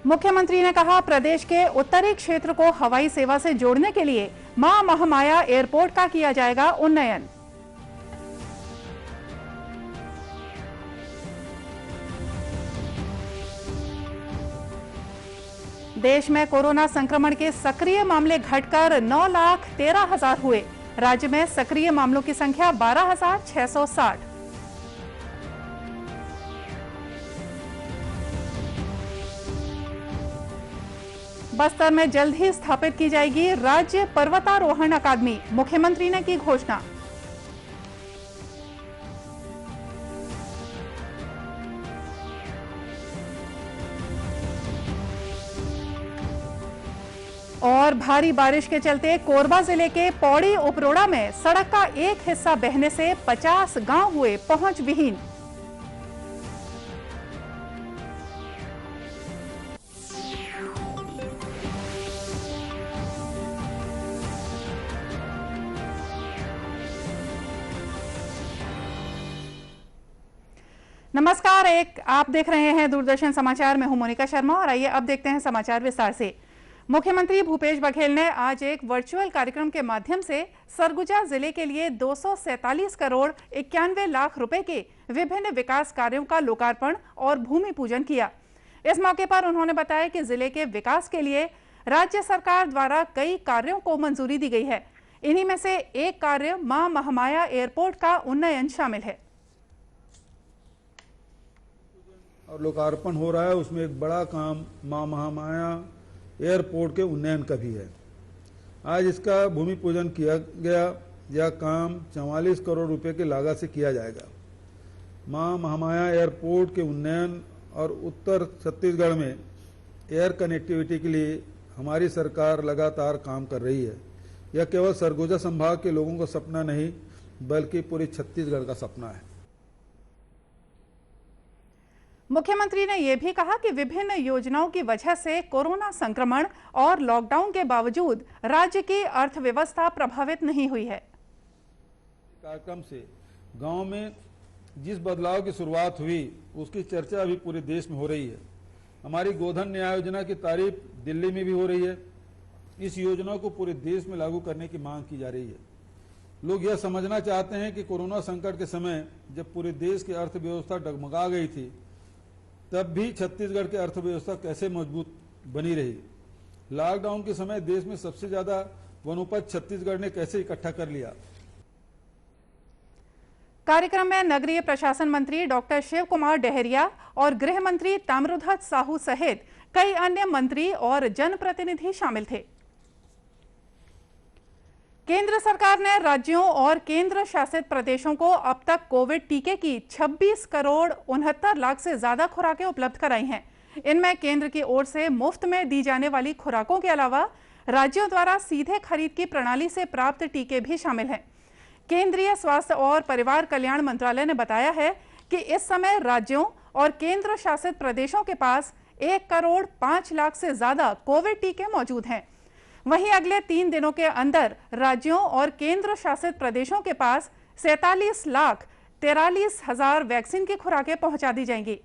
मुख्यमंत्री ने कहा, प्रदेश के उत्तरी क्षेत्र को हवाई सेवा से जोड़ने के लिए मां महामाया एयरपोर्ट का किया जाएगा उन्नयन। देश में कोरोना संक्रमण के सक्रिय मामले घटकर 9,13,000 हुए। राज्य में सक्रिय मामलों की संख्या 12,660। बस्तर में जल्द ही स्थापित की जाएगी राज्य पर्वतारोहण अकादमी, मुख्यमंत्री ने की घोषणा। और भारी बारिश के चलते कोरबा जिले के पौड़ी उपरोड़ा में सड़क का एक हिस्सा बहने से 50 गांव हुए पहुंच विहीन। नमस्कार, आप देख रहे हैं दूरदर्शन समाचार में हूं मोनिका शर्मा और आइए अब देखते हैं समाचार विस्तार से। मुख्यमंत्री भूपेश बघेल ने आज एक वर्चुअल कार्यक्रम के माध्यम से सरगुजा जिले के लिए 247 करोड़ 91 लाख रुपए के विभिन्न विकास कार्यों का लोकार्पण और भूमि पूजन किया। इस मौके पर उन्होंने बताया कि जिले के विकास के लिए राज्य सरकार द्वारा कई कार्यों को मंजूरी दी गई है। इन्हीं में से एक कार्य मां महामाया एयरपोर्ट का उन्नयन शामिल है। और लोकार्पण हो रहा है, उसमें एक बड़ा काम मां महामाया एयरपोर्ट के उन्नयन का भी है। आज इसका भूमि पूजन किया गया। यह काम 44 करोड़ रुपए की लागत से किया जाएगा। मां महामाया एयरपोर्ट के उन्नयन और उत्तर छत्तीसगढ़ में एयर कनेक्टिविटी के लिए हमारी सरकार लगातार काम कर रही है। यह केवल सरगुजा संभाग के लोगों का सपना नहीं, बल्कि पूरे छत्तीसगढ़ का सपना है। मुख्यमंत्री ने यह भी कहा कि विभिन्न योजनाओं की वजह से कोरोना संक्रमण और लॉकडाउन के बावजूद राज्य की अर्थव्यवस्था प्रभावित नहीं हुई है। कार्यक्रम से गांव में जिस बदलाव की शुरुआत हुई, उसकी चर्चा अभी पूरे देश में हो रही है। हमारी गोधन न्याय योजना की तारीफ दिल्ली में भी हो रही है। इस योजना को पूरे देश में लागू करने की मांग की जा रही है। लोग यह समझना चाहते हैं कि कोरोना संकट के समय जब पूरे देश की अर्थव्यवस्था डगमगा गई थी, तब भी छत्तीसगढ़ की अर्थव्यवस्था कैसे मजबूत बनी रही। लॉकडाउन के समय देश में सबसे ज्यादा वनोपज छत्तीसगढ़ ने कैसे इकट्ठा कर लिया। कार्यक्रम में नगरीय प्रशासन मंत्री डॉक्टर शिव कुमार डहरिया और गृह मंत्री ताम्रध्वज साहू सहित कई अन्य मंत्री और जनप्रतिनिधि शामिल थे। केंद्र सरकार ने राज्यों और केंद्र शासित प्रदेशों को अब तक कोविड टीके की 26 करोड़ 69 लाख से ज्यादा खुराकें उपलब्ध कराई हैं। इनमें केंद्र की ओर से मुफ्त में दी जाने वाली खुराकों के अलावा राज्यों द्वारा सीधे खरीद की प्रणाली से प्राप्त टीके भी शामिल हैं। केंद्रीय स्वास्थ्य और परिवार कल्याण मंत्रालय ने बताया है कि इस समय राज्यों और केंद्र शासित प्रदेशों के पास 1 करोड़ 5 लाख से ज्यादा कोविड टीके मौजूद हैं। वहीं अगले 3 दिनों के अंदर राज्यों और केंद्र शासित प्रदेशों के पास 47,43,000 वैक्सीन की खुराकें पहुंचा दी जाएंगी।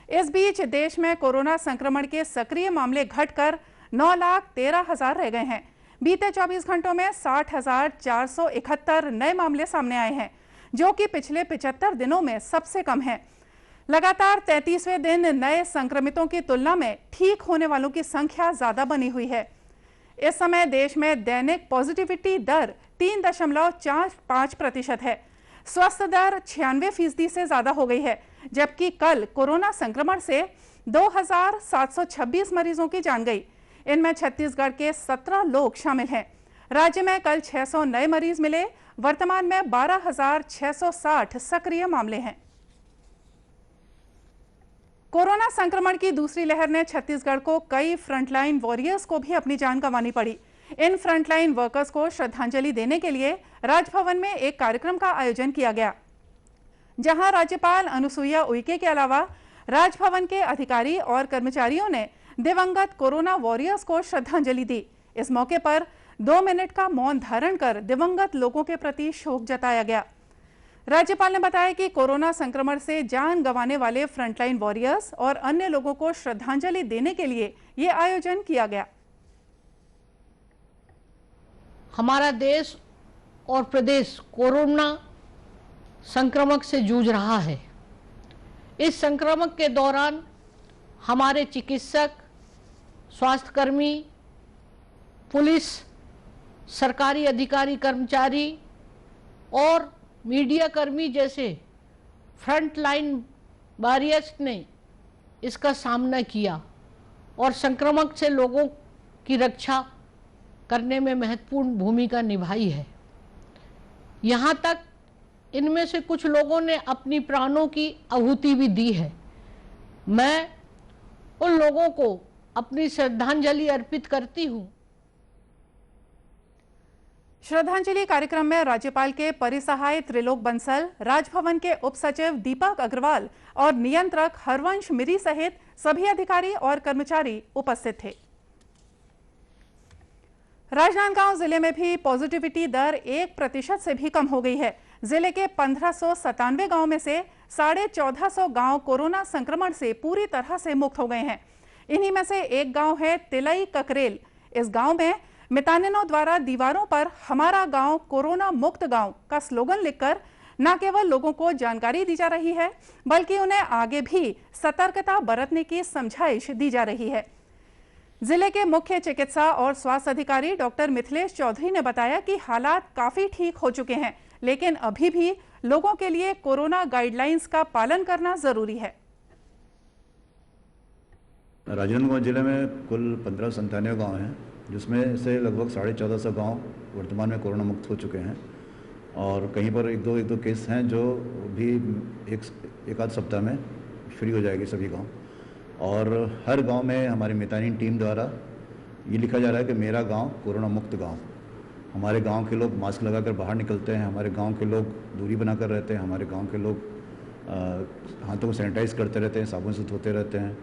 इस बीच देश में कोरोना संक्रमण के सक्रिय मामले घटकर 9,13,000 रह गए हैं। बीते 24 घंटों में 60,471 नए मामले सामने आए हैं, जो कि पिछले 75 दिनों में सबसे कम है। लगातार 33वें दिन नए संक्रमितों की तुलना में ठीक होने वालों की संख्या ज्यादा बनी हुई है। इस समय देश में दैनिक पॉजिटिविटी दर 3.45% है। स्वस्थ दर 96% से ज्यादा हो गई है, जबकि कल कोरोना संक्रमण से 2,726 मरीजों की जान गई। इनमें छत्तीसगढ़ के 17 लोग शामिल हैं। राज्य में कल 600 नए मरीज मिले। वर्तमान में 12,660 सक्रिय मामले हैं। कोरोना संक्रमण की दूसरी लहर ने छत्तीसगढ़ को कई फ्रंटलाइन वॉरियर्स को भी अपनी जान गंवानी पड़ी। इन फ्रंटलाइन वर्कर्स को श्रद्धांजलि देने के लिए राजभवन में एक कार्यक्रम का आयोजन किया गया, जहां राज्यपाल अनुसुईया उइके के अलावा राजभवन के अधिकारी और कर्मचारियों ने दिवंगत कोरोना वॉरियर्स को श्रद्धांजलि दी। इस मौके पर 2 मिनट का मौन धारण कर दिवंगत लोगों के प्रति शोक जताया गया। राज्यपाल ने बताया कि कोरोना संक्रमण से जान गंवाने वाले फ्रंटलाइन वॉरियर्स और अन्य लोगों को श्रद्धांजलि देने के लिए ये आयोजन किया गया। हमारा देश और प्रदेश कोरोना संक्रमण से जूझ रहा है। इस संक्रमण के दौरान हमारे चिकित्सक, स्वास्थ्यकर्मी, पुलिस, सरकारी अधिकारी कर्मचारी और मीडिया कर्मी जैसे फ्रंट लाइन वॉरियर्स ने इसका सामना किया और संक्रमण से लोगों की रक्षा करने में महत्वपूर्ण भूमिका निभाई है। यहाँ तक इनमें से कुछ लोगों ने अपनी प्राणों की आहुति भी दी है। मैं उन लोगों को अपनी श्रद्धांजलि अर्पित करती हूँ। श्रद्धांजलि कार्यक्रम में राज्यपाल के परिसहाय त्रिलोक बंसल, राजभवन के उप सचिव दीपक अग्रवाल और नियंत्रक हरवंश मिरी सहित सभी अधिकारी और कर्मचारी उपस्थित थे। राजनांदगांव जिले में भी पॉजिटिविटी दर 1% से भी कम हो गई है। जिले के 1597 गांव में से 1450 गांव कोरोना संक्रमण से पूरी तरह से मुक्त हो गए हैं। इन्हीं में से एक गांव है तिलई ककरेल। इस गांव में मितानिनों द्वारा दीवारों पर हमारा गांव कोरोना मुक्त गांव का स्लोगन लिखकर न केवल लोगों को जानकारी दी जा रही है, बल्कि उन्हें आगे भी सतर्कता बरतने की समझाइश दी जा रही है। जिले के मुख्य चिकित्सा और स्वास्थ्य अधिकारी डॉक्टर मिथिलेश चौधरी ने बताया कि हालात काफी ठीक हो चुके हैं, लेकिन अभी भी लोगों के लिए कोरोना गाइडलाइंस का पालन करना जरूरी है। राजनांदगांव जिले में कुल 1597 गांव हैं, जिसमें से लगभग 1450 गांव वर्तमान में कोरोना मुक्त हो चुके हैं और कहीं पर एक दो केस हैं जो भी एक आध सप्ताह में फ्री हो जाएगी सभी गांव। और हर गांव में हमारी मितानिन टीम द्वारा ये लिखा जा रहा है कि मेरा गांव कोरोना मुक्त गांव। हमारे गांव के लोग मास्क लगाकर बाहर निकलते हैं, हमारे गांव के लोग दूरी बनाकर रहते हैं, हमारे गांव के लोग हाथों को सैनिटाइज करते रहते हैं, साबुन से धोते रहते हैं,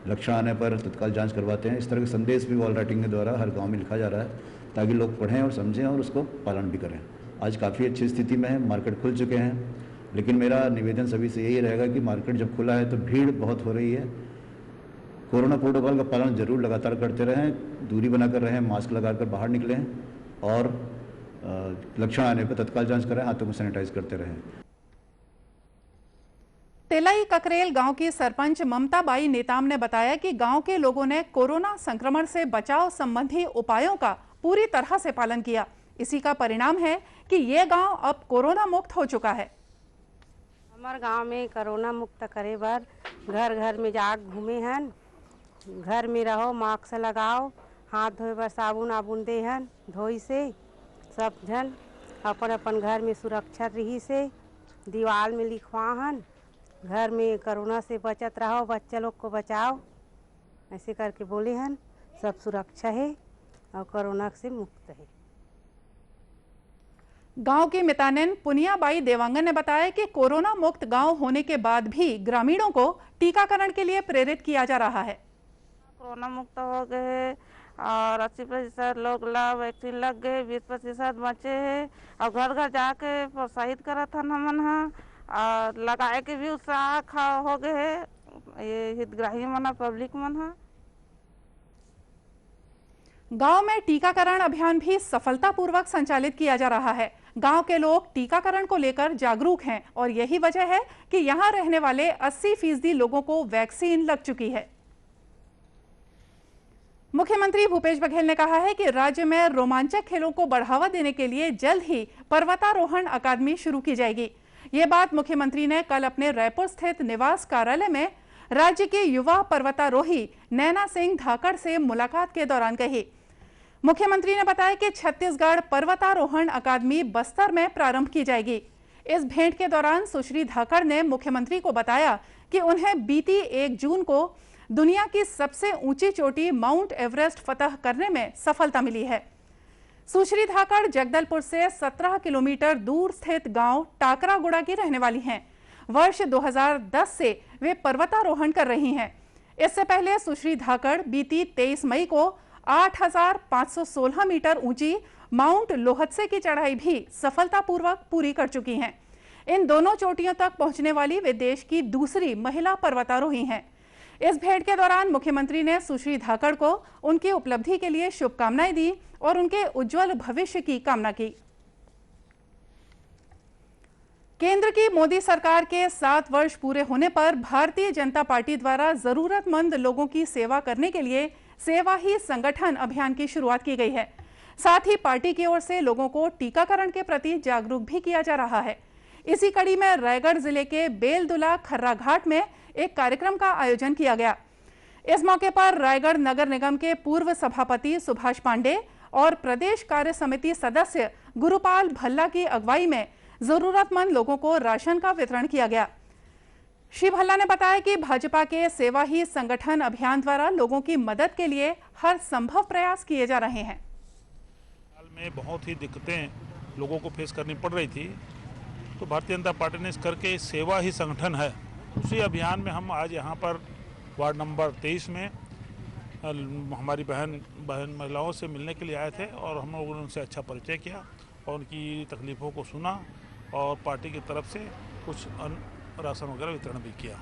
लक्षण आने पर तत्काल जांच करवाते हैं। इस तरह के संदेश भी वॉल राइटिंग के द्वारा हर गांव में लिखा जा रहा है ताकि लोग पढ़ें और समझें और उसको पालन भी करें। आज काफ़ी अच्छी स्थिति में है, मार्केट खुल चुके हैं, लेकिन मेरा निवेदन सभी से यही रहेगा कि मार्केट जब खुला है तो भीड़ बहुत हो रही है। कोरोना प्रोटोकॉल का पालन जरूर लगातार करते रहें, दूरी बनाकर रहें, मास्क लगाकर बाहर निकलें और लक्षण आने पर तत्काल जांच करें, हाथों को सैनिटाइज करते रहें। तिलई ककरेल गांव की सरपंच ममता बाई नेताम ने बताया कि गांव के लोगों ने कोरोना संक्रमण से बचाव संबंधी उपायों का पूरी तरह से पालन किया। इसी का परिणाम है कि ये गांव अब कोरोना मुक्त हो चुका है। हमारे गांव में कोरोना मुक्त करे बर घर घर में जाग घूमे हैं। घर में रहो, मास्क लगाओ, हाथ धोए बर साबुन आबुन दे हन, धोई से सब जन अपन अपन घर में सुरक्षा रही से दीवार में लिखवा हन, घर में कोरोना से बचत रहो, बच्चा लोग को बचाओ, ऐसे करके बोले हन। सब सुरक्षा है और कोरोना से मुक्त है। गांव की मितानिन पुनियाबाई देवांगन ने बताया कि कोरोना मुक्त गांव होने के बाद भी ग्रामीणों को टीकाकरण के लिए प्रेरित किया जा रहा है। कोरोना मुक्त हो गए और 80% लोग वैक्सीन लग गए, 20% बचे हैं और घर घर जाके प्रोत्साहित करा था हमन और लगाए के भी उत्साह हो गए है। ये हितग्राही मन पब्लिक मन है। गांव में टीकाकरण अभियान भी सफलतापूर्वक संचालित किया जा रहा है। गांव के लोग टीकाकरण को लेकर जागरूक हैं और यही वजह है कि यहां रहने वाले 80% लोगों को वैक्सीन लग चुकी है। मुख्यमंत्री भूपेश बघेल ने कहा है कि राज्य में रोमांचक खेलों को बढ़ावा देने के लिए जल्द ही पर्वतारोहण अकादमी शुरू की जाएगी। ये बात मुख्यमंत्री ने कल अपने रायपुर स्थित निवास कार्यालय में राज्य के युवा पर्वतारोही नैना सिंह धाकड़ से मुलाकात के दौरान कही। मुख्यमंत्री ने बताया कि छत्तीसगढ़ पर्वतारोहण अकादमी बस्तर में प्रारंभ की जाएगी। इस भेंट के दौरान सुश्री धाकड़ ने मुख्यमंत्री को बताया कि उन्हें बीती 1 जून को दुनिया की सबसे ऊंची चोटी माउंट एवरेस्ट फतह करने में सफलता मिली है। सुश्री धाकड़ जगदलपुर से 17 किलोमीटर दूर स्थित गांव टाकरागुड़ा की रहने वाली हैं। वर्ष 2010 से वे पर्वतारोहण कर रही हैं। इससे पहले सुश्री धाकड़ बीती 23 मई को 8,516 मीटर ऊंची माउंट लोहत्से की चढ़ाई भी सफलतापूर्वक पूरी कर चुकी हैं। इन दोनों चोटियों तक पहुंचने वाली वे देश की दूसरी महिला पर्वतारोही हैं। इस भेंट के दौरान मुख्यमंत्री ने सुश्री धाकड़ को उनकी उपलब्धि के लिए शुभकामनाएं दी और उनके उज्जवल भविष्य की कामना की। केंद्र की मोदी सरकार के 7 वर्ष पूरे होने पर भारतीय जनता पार्टी द्वारा जरूरतमंद लोगों की सेवा करने के लिए सेवा ही संगठन अभियान की शुरुआत की गई है। साथ ही पार्टी की ओर से लोगों को टीकाकरण के प्रति जागरूक भी किया जा रहा है। इसी कड़ी में रायगढ़ जिले के बेलदुला खर्रा घाट में एक कार्यक्रम का आयोजन किया गया। इस मौके पर रायगढ़ नगर निगम के पूर्व सभापति सुभाष पांडे और प्रदेश कार्य समिति सदस्य गुरुपाल भल्ला की अगुवाई में जरूरतमंद लोगों को राशन का वितरण किया गया। श्री भल्ला ने बताया कि भाजपा के सेवा ही संगठन अभियान द्वारा लोगों की मदद के लिए हर संभव प्रयास किए जा रहे हैं। हाल में बहुत ही दिक्कतें लोगों को फेस करनी पड़ रही थी, तो भारतीय जनता पार्टी ने इस करके सेवा ही संगठन है, उसी अभियान में हम आज यहाँ पर वार्ड नंबर 23 में हमारी बहन महिलाओं से मिलने के लिए आए थे और हम लोगों ने उनसे अच्छा परिचय किया और उनकी तकलीफ़ों को सुना और पार्टी की तरफ से कुछ राशन वगैरह वितरण भी किया।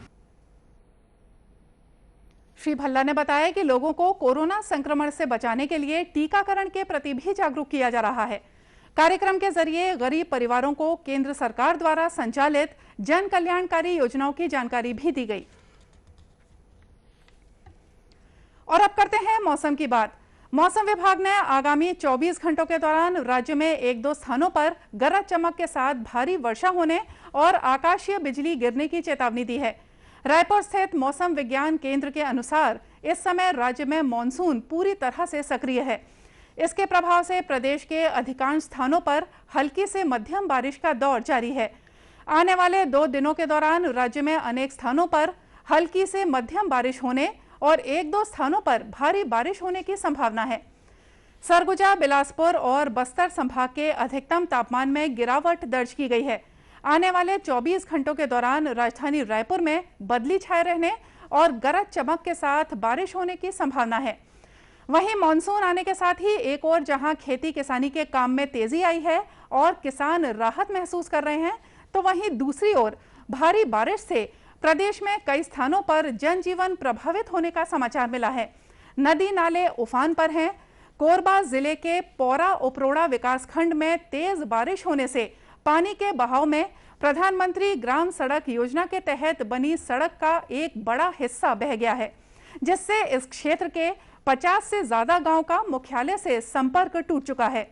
श्री भल्ला ने बताया कि लोगों को कोरोना संक्रमण से बचाने के लिए टीकाकरण के प्रति भी जागरूक किया जा रहा है। कार्यक्रम के जरिए गरीब परिवारों को केंद्र सरकार द्वारा संचालित जन कल्याणकारी योजनाओं की जानकारी भी दी गई। और अब करते हैं मौसम की बात। मौसम विभाग ने आगामी 24 घंटों के दौरान राज्य में 1-2 स्थानों पर गरज चमक के साथ भारी वर्षा होने और आकाशीय बिजली गिरने की चेतावनी दी है। रायपुर स्थित मौसम विज्ञान केंद्र के अनुसार इस समय राज्य में मानसून पूरी तरह से सक्रिय है। इसके प्रभाव से प्रदेश के अधिकांश स्थानों पर हल्की से मध्यम बारिश का दौर जारी है। आने वाले 2 दिनों के दौरान राज्य में अनेक स्थानों पर हल्की से मध्यम बारिश होने और 1-2 स्थानों पर भारी बारिश होने की संभावना है। सरगुजा, बिलासपुर और बस्तर संभाग के अधिकतम तापमान में गिरावट दर्ज की गई है। आने वाले 24 घंटों के दौरान राजधानी रायपुर में बदली छाए रहने और गरज चमक के साथ बारिश होने की संभावना है। वहीं मानसून आने के साथ ही एक और जहां खेती किसानी के काम में तेजी आई है और किसान राहत महसूस कर रहे हैं, तो वहीं दूसरी ओर भारी बारिश से प्रदेश में कई स्थानों पर जनजीवन प्रभावित होने का समाचार मिला है। नदी नाले उफान पर हैं। कोरबा जिले के पौरा उपरोड़ा विकासखंड में तेज बारिश होने से पानी के बहाव में प्रधानमंत्री ग्राम सड़क योजना के तहत बनी सड़क का एक बड़ा हिस्सा बह गया है, जिससे इस क्षेत्र के 50 से ज्यादा गांव का मुख्यालय से संपर्क टूट चुका है।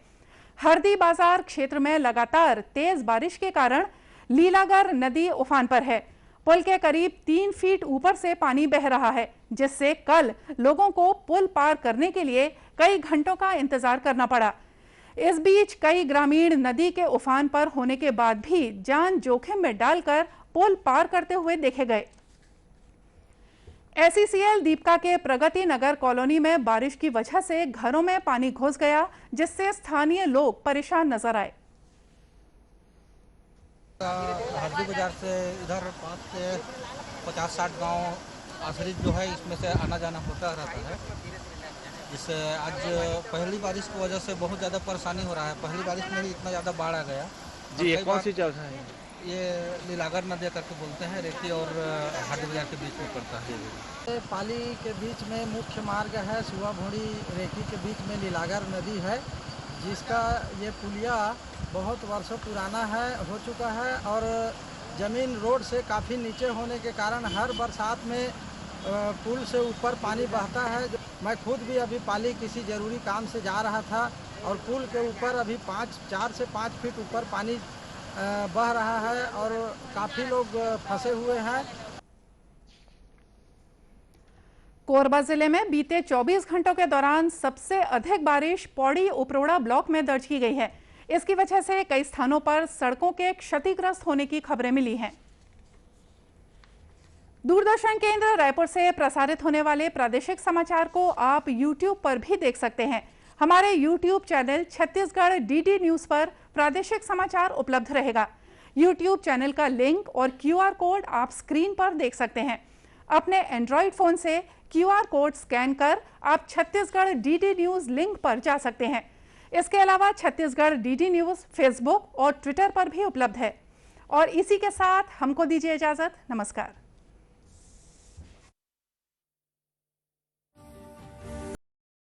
हरदी बाजार क्षेत्र में लगातार तेज बारिश के कारण लीलागर नदी उफान पर है। पुल के करीब 3 फीट ऊपर से पानी बह रहा है, जिससे कल लोगों को पुल पार करने के लिए कई घंटों का इंतजार करना पड़ा। इस बीच कई ग्रामीण नदी के उफान पर होने के बाद भी जान जोखिम में डालकर पुल पार करते हुए देखे गए। एसईसीएल दीपका के प्रगति नगर कॉलोनी में बारिश की वजह से घरों में पानी घुस गया, जिससे स्थानीय लोग परेशान नजर आए। हरदी बाजार से इधर 5 से 50-60 गांव आश्रित जो है, इसमें से आना जाना होता रहता है। जिससे आज पहली बारिश की वजह से बहुत ज़्यादा परेशानी हो रहा है। पहली बारिश में ही इतना ज़्यादा बाढ़ आ गया जी। ये कौन सी जगह है? ये लीलागर नदी करके बोलते हैं, रेती और हरदी बाजार के बीच में पड़ता है। पाली के बीच में मुख्य मार्ग है, सुवा भोड़ी रेती के बीच में लीलागर नदी है, जिसका ये पुलिया बहुत वर्षों पुराना है, हो चुका है और ज़मीन रोड से काफ़ी नीचे होने के कारण हर बरसात में पुल से ऊपर पानी बहता है। मैं खुद भी अभी पाली किसी ज़रूरी काम से जा रहा था और पुल के ऊपर अभी 4 से 5 फीट ऊपर पानी बह रहा है और काफ़ी लोग फंसे हुए हैं। कोरबा जिले में बीते 24 घंटों के दौरान सबसे अधिक बारिश पौड़ी उपरोड़ा ब्लॉक में दर्ज की गई है। इसकी वजह से कई स्थानों पर सड़कों के क्षतिग्रस्त होने की खबरें मिली हैं। दूरदर्शन केंद्र रायपुर से प्रसारित होने वाले प्रादेशिक समाचार को आप YouTube पर भी देख सकते हैं। हमारे YouTube channel Chhattisgarh DD news पर प्रादेशिक समाचार उपलब्ध रहेगा। YouTube चैनल का लिंक और QR कोड आप स्क्रीन पर देख सकते हैं। अपने एंड्रॉइड फोन से QR कोड स्कैन कर आप छत्तीसगढ़ DD न्यूज लिंक पर जा सकते हैं। इसके अलावा छत्तीसगढ़ DD न्यूज फेसबुक और ट्विटर पर भी उपलब्ध है। और इसी के साथ हमको दीजिए इजाजत। नमस्कार।